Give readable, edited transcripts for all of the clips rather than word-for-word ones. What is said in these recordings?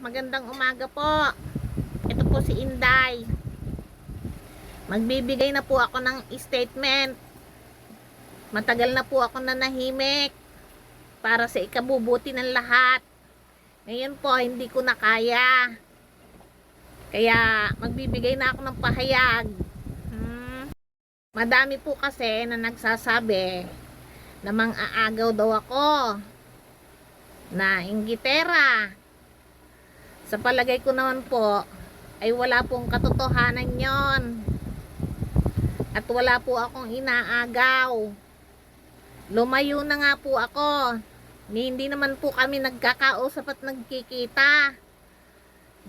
magandang umaga po. Ito po si Inday. Magbibigay na po ako ng statement. Matagal na po ako nanahimik para sa ikabubuti ng lahat. Ngayon po, hindi ko na kaya. Kaya magbibigay na ako ng pahayag. Madami po kasi na nagsasabi na mang-aagaw daw ako, na inggitera. Sa palagay ko naman po ay wala pong katotohanan yon, at wala po akong inaagaw. Lumayo na nga po ako. Hindi naman po kami nagkakausap at nagkikita.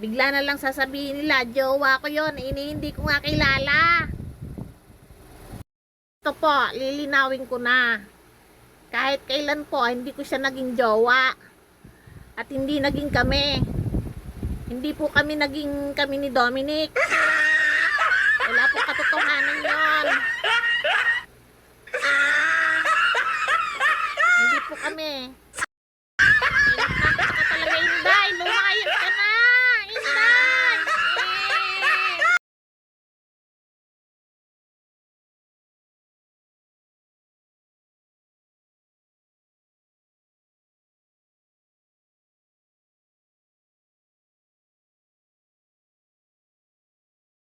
Bigla na lang sasabihin nila jowa ko yon, hindi ko nga kilala. Ito po, lilinawin ko na. Kahit kailan po hindi ko siya naging jowa, at hindi naging kami. Hindi po kami naging kami ni Dominic. Wala po katotohanan yon.